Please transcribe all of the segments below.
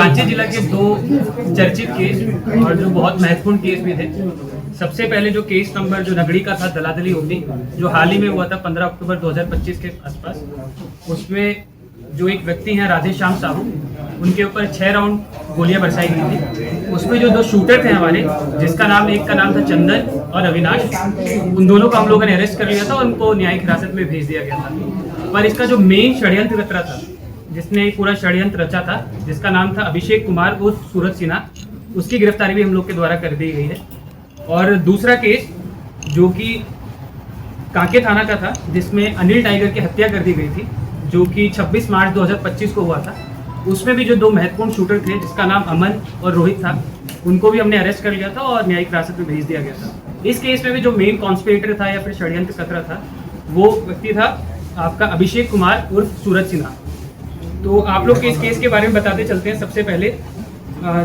रांची जिला के दो चर्चित केस और जो बहुत महत्वपूर्ण केस भी थे। सबसे पहले जो केस नंबर जो नगड़ी का था, दलादली होती, जो हाल ही में हुआ था 15 अक्टूबर 2025 के आसपास, उसमें जो एक व्यक्ति हैं राधेश्याम साहू, उनके ऊपर 6 राउंड गोलियां बरसाई गई थी। उसमें जो दो शूटर थे हमारे, जिसका नाम, एक का नाम था चंदन और अविनाश, उन दोनों को हम लोगों ने अरेस्ट कर लिया था और उनको न्यायिक हिरासत में भेज दिया गया था। पर इसका जो मेन षड्यंत्र रच रहा था, जिसने पूरा षड्यंत्र रचा था, जिसका नाम था अभिषेक कुमार उर्फ सूरज सिन्हा, उसकी गिरफ्तारी भी हम लोग के द्वारा कर दी गई है। और दूसरा केस जो कि कांके थाना का था, जिसमें अनिल टाइगर की हत्या कर दी गई थी, जो कि 26 मार्च 2025 को हुआ था। उसमें भी जो दो महत्वपूर्ण शूटर थे, जिसका नाम अमन और रोहित था, उनको भी हमने अरेस्ट कर लिया था और न्यायिक हिरासत में भेज दिया गया था। इस केस में भी जो मेन कॉन्स्पिरेटर था या फिर षड्यंत्रकर्ता था, वो व्यक्ति था आपका अभिषेक कुमार उर्फ सूरज सिन्हा। तो आप लोग के इस केस के बारे में बताते चलते हैं। सबसे पहले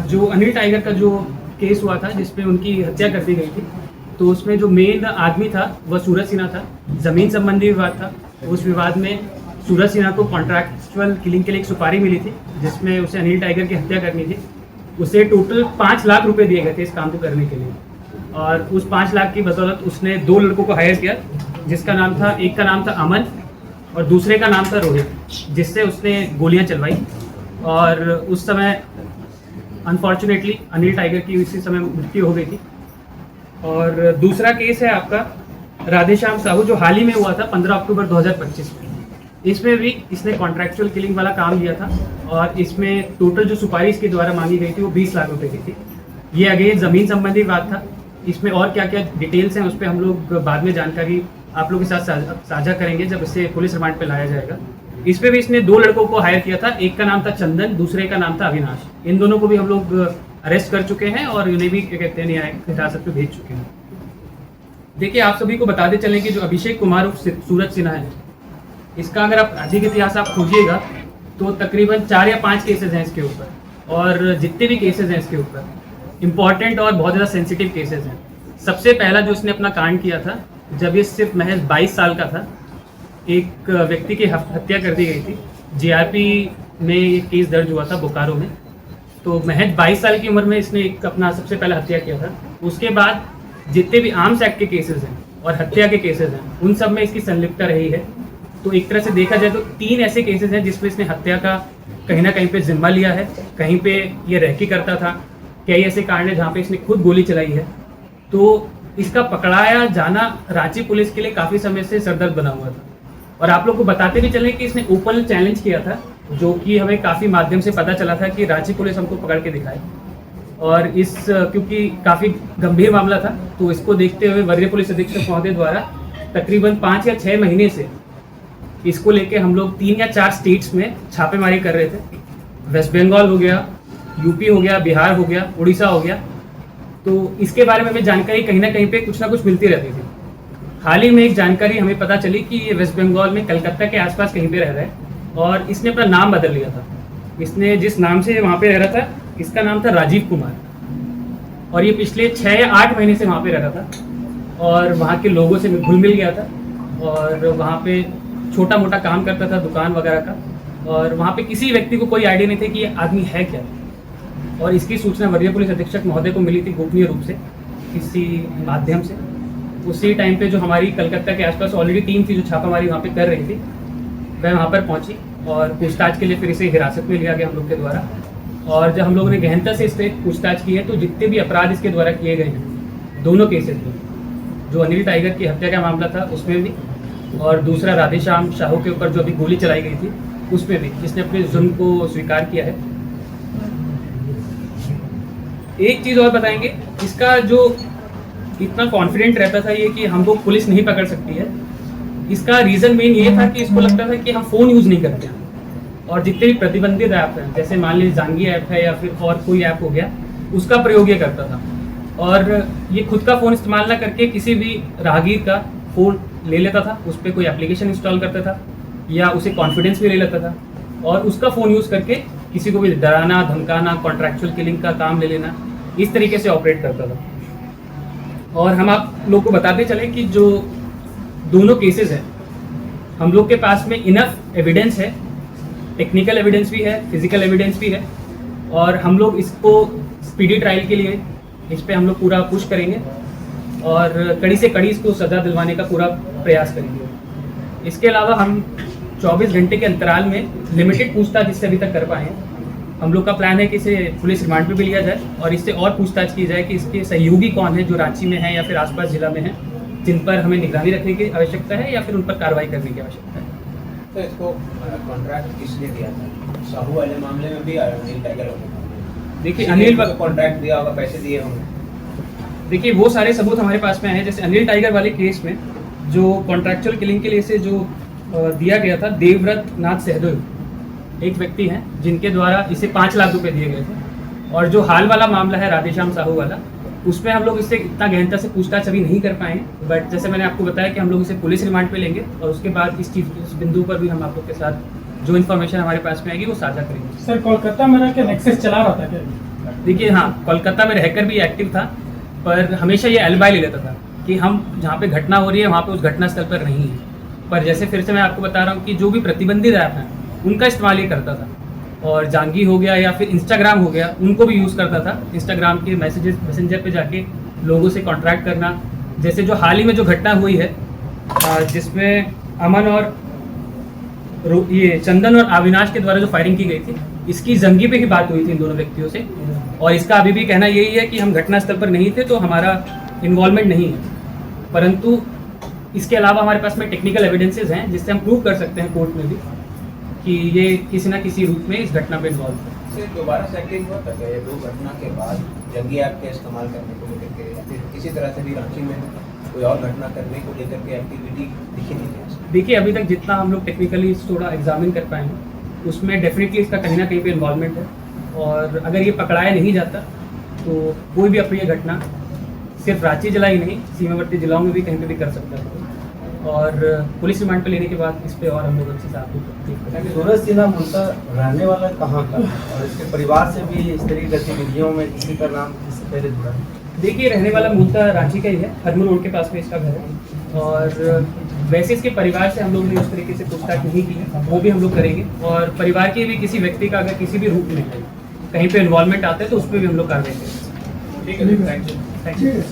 जो अनिल टाइगर का जो केस हुआ था, जिसमें उनकी हत्या कर दी गई थी, तो उसमें जो मेन आदमी था वह सूरज सिन्हा था। ज़मीन संबंधी विवाद था। उस विवाद में सूरज सिन्हा को कॉन्ट्रैक्चुअल किलिंग के लिए एक सुपारी मिली थी, जिसमें उसे अनिल टाइगर की हत्या करनी थी। उसे टोटल 5 लाख रुपए दिए गए थे इस काम को करने के लिए, और उस 5 लाख की बदौलत उसने 2 लड़कों को हायर किया, जिसका नाम था, एक का नाम था अमन और दूसरे का नाम था रोहित, जिससे उसने गोलियां चलवाई। और उस समय अनफॉर्चुनेटली अनिल टाइगर की उसी समय मृत्यु हो गई थी। और दूसरा केस है आपका राधेश्याम साहू, जो हाल ही में हुआ था 15 अक्टूबर 2025 में। इसमें भी इसने कॉन्ट्रैक्चुअल किलिंग वाला काम लिया था, और इसमें टोटल जो सुपारी इसके द्वारा मांगी गई थी वो 20 लाख रुपए की थी। ये अगेन ज़मीन संबंधी बात था। इसमें और क्या क्या डिटेल्स हैं, उस पर हम लोग बाद में जानकारी आप लोगों के साथ साझा करेंगे जब इसे पुलिस रिमांड पे लाया जाएगा। इसमें भी इसने 2 लड़कों को हायर किया था, एक का नाम था चंदन, दूसरे का नाम था अविनाश। इन दोनों को भी हम लोग अरेस्ट कर चुके हैं और इन्हें भी क्या कहते हैं न्यायिक हिरासत में भेज चुके हैं। देखिए, आप सभी को बताते चलें कि जो अभिषेक कुमार उर्फ सूरज सिन्हा है, इसका अगर आप अधिक इतिहास आप खोजिएगा तो तकरीबन 4 या 5 केसेस हैं इसके ऊपर, और जितने भी केसेस हैं इसके ऊपर इम्पॉर्टेंट और बहुत ज़्यादा सेंसिटिव केसेस हैं। सबसे पहला जो इसने अपना कांड किया था, जब ये सिर्फ महज 22 साल का था, एक व्यक्ति की हत्या कर दी गई थी। जीआरपी में एक केस दर्ज हुआ था बोकारो में। तो महज 22 साल की उम्र में इसने एक अपना सबसे पहला हत्या किया था। उसके बाद जितने भी आर्म्स एक्ट के केसेस हैं और हत्या के केसेस हैं, उन सब में इसकी संलिप्तता रही है। तो एक तरह से देखा जाए तो 3 ऐसे केसेस हैं जिसमें इसने हत्या का कहीं ना कहीं पे जिम्मा लिया है, कहीं पे ये रैकी करता था। कई ऐसे कांड है जहाँ पे इसने खुद गोली चलाई है। तो इसका पकड़ाया जाना रांची पुलिस के लिए काफ़ी समय से सरदर्द बना हुआ था। और आप लोग को बताते भी चलें कि इसने ओपन चैलेंज किया था, जो कि हमें काफ़ी माध्यम से पता चला था कि रांची पुलिस हमको पकड़ के दिखाए। और इस क्योंकि काफ़ी गंभीर मामला था, तो इसको देखते हुए वरीय पुलिस अधीक्षक महोदय द्वारा तकरीबन 5 या 6 महीने से इसको लेके हम लोग 3 या 4 स्टेट्स में छापेमारी कर रहे थे। वेस्ट बंगाल हो गया, यूपी हो गया, बिहार हो गया, उड़ीसा हो गया। तो इसके बारे में हमें जानकारी कहीं ना कहीं पे कुछ ना कुछ मिलती रहती थी। हाल ही में एक जानकारी हमें पता चली कि ये वेस्ट बंगाल में कलकत्ता के आसपास कहीं पे रह रहा है, और इसने अपना नाम बदल लिया था। इसने जिस नाम से वहाँ पे रह रहा था, इसका नाम था राजीव कुमार, और ये पिछले 6 या 8 महीने से वहाँ पे रह रहा था और वहाँ के लोगों से घुल मिल गया था, और वहाँ पे छोटा मोटा काम करता था, दुकान वगैरह का। और वहाँ पे किसी व्यक्ति को कोई आइडिया नहीं था कि ये आदमी है क्या। और इसकी सूचना वरीय पुलिस अधीक्षक महोदय को मिली थी गोपनीय रूप से, किसी माध्यम से। उसी टाइम पे जो हमारी कलकत्ता के आसपास ऑलरेडी टीम थी जो छापामारी वहाँ पे कर रही थी, वह वहाँ पर पहुँची और पूछताछ के लिए फिर इसे हिरासत में लिया गया हम लोग के द्वारा। और जब हम लोगों ने गहनता से इससे पूछताछ की है, तो जितने भी अपराध इसके द्वारा किए गए हैं, दोनों केसेस में, जो अनिल टाइगर की हत्या का मामला था उसमें भी, और दूसरा राधेश्याम साहू के ऊपर जो अभी गोली चलाई गई थी उसमें भी, इसने अपने जुर्म को स्वीकार किया है। एक चीज़ और बताएंगे, इसका जो इतना कॉन्फिडेंट रहता था ये कि हमको पुलिस नहीं पकड़ सकती है, इसका रीज़न मेन ये था कि इसको लगता था कि हम फ़ोन यूज़ नहीं करते हैं, और जितने भी प्रतिबंधित ऐप हैं, जैसे मान लीजिए जांगी ऐप है या फिर और कोई ऐप हो गया, उसका प्रयोग ये करता था। और ये खुद का फ़ोन इस्तेमाल ना करके किसी भी राहगीर का फ़ोन ले लेता था, उस पर कोई एप्लीकेशन इंस्टॉल करता था, या उसे कॉन्फिडेंस भी ले लेता था, और उसका फ़ोन यूज़ करके किसी को भी डराना, धमकाना, कॉन्ट्रैक्चुअल किलिंग का काम ले लेना, इस तरीके से ऑपरेट करता था। और हम आप लोग को बताते चले कि जो दोनों केसेस हैं, हम लोग के पास में इनफ एविडेंस है, टेक्निकल एविडेंस भी है, फिजिकल एविडेंस भी है, और हम लोग इसको स्पीडी ट्रायल के लिए इस पे हम लोग पूरा पुश करेंगे और कड़ी से कड़ी इसको सज़ा दिलवाने का पूरा प्रयास करेंगे। इसके अलावा हम 24 घंटे के अंतराल में लिमिटेड पूछताछ इससे अभी तक कर पाए हैं। हम लोग का प्लान है कि इसे पुलिस रिमांड पे भी लिया जाए और इससे और पूछताछ की जाए कि इसके सहयोगी कौन है जो रांची में है या फिर आसपास जिला में है, जिन पर हमें निगरानी रखने की आवश्यकता है या फिर उन पर कार्रवाई करने की आवश्यकता है। तो इसको कॉन्ट्रैक्ट किसने दिया था? साहू वाले मामले में भी अनिल टाइगर होगा। देखिए अनिल को कॉन्ट्रैक्ट दिया होगा, पैसे दिए होंगे। देखिए वो सारे सबूत हमारे पास में है। जैसे अनिल टाइगर वाले केस में जो कॉन्ट्रैक्चुअल किलिंग के लिए से जो दिया गया था, देवव्रत नाथ सहदेव एक व्यक्ति हैं जिनके द्वारा इसे 5 लाख रुपए दिए गए थे। और जो हाल वाला मामला है राधेश्याम साहू वाला, उसमें हम लोग इससे इतना गहनता से पूछताछ अभी नहीं कर पाए, बट जैसे मैंने आपको बताया कि हम लोग इसे पुलिस रिमांड पे लेंगे और उसके बाद इस बिंदु पर भी हम आप लोग के साथ जो इन्फॉर्मेशन हमारे पास में आएगी वो साझा करेंगे। सर कोलकाता में रह के नेक्सस चला रहा था क्या? देखिए हाँ, कोलकाता में रहकर भी एक्टिव था, पर हमेशा ये एलिबाई ले लेता था कि हम जहाँ पे घटना हो रही है वहाँ पे उस घटना स्थल पर नहीं है। पर जैसे फिर से मैं आपको बता रहा हूँ कि जो भी प्रतिबंधित ऐप हैं उनका इस्तेमाल ये करता था, और जांगी हो गया या फिर इंस्टाग्राम हो गया, उनको भी यूज़ करता था। इंस्टाग्राम के मैसेंजर पे जाके लोगों से कॉन्ट्रैक्ट करना। जैसे जो हाल ही में जो घटना हुई है जिसमें अमन और ये चंदन और अविनाश के द्वारा जो फायरिंग की गई थी, इसकी जंगी पे ही बात हुई थी इन दोनों व्यक्तियों से, और इसका अभी भी कहना यही है कि हम घटनास्थल पर नहीं थे तो हमारा इन्वॉल्वमेंट नहीं है। परंतु इसके अलावा हमारे पास में टेक्निकल एविडेंसेस हैं जिससे हम प्रूव कर सकते हैं कोर्ट में भी कि ये किसी ना किसी रूप में इस घटना पे इन्वॉल्व है। सिर्फ दोबारा सेटिंग हुआ था ये दो घटना के बाद जंगी ऐप के इस्तेमाल करने को लेकर के, या फिर किसी तरह से भी रांची में कोई और घटना करने को लेकर के एक्टिविटी दिखी नहीं है? देखिए अभी तक जितना हम लोग टेक्निकली थोड़ा एग्जामिन कर पाए हैं उसमें डेफिनेटली इसका कहीं ना कहीं पे इन्वॉल्वमेंट है, और अगर ये पकड़ाया नहीं जाता तो कोई भी अप्रिय घटना सिर्फ रांची जिला ही नहीं, सीमावर्ती जिलाओं में भी कहीं पे भी कर सकता है। और पुलिस रिमांड पे लेने के बाद इस पे और हम लोग अच्छे से आपको सूरज सिन्हा मूलतः रहने वाला कहाँ का, और इसके परिवार से भी इस तरह की गतिविधियों में किसी का नाम इससे पहले जुड़ा है? देखिए रहने वाला मूलतः रांची का ही है, हरमू रोड के पास में इसका घर है, और वैसे इसके परिवार से हम लोग ने उस तरीके से पूछताछ नहीं की है, वो भी हम लोग करेंगे। और परिवार के भी किसी व्यक्ति का अगर किसी भी रूप में कहीं पे इन्वॉल्वमेंट आता है तो उस पर भी हम लोग कार्रवाई करेंगे। ठीक है, थैंक यू। Thank you.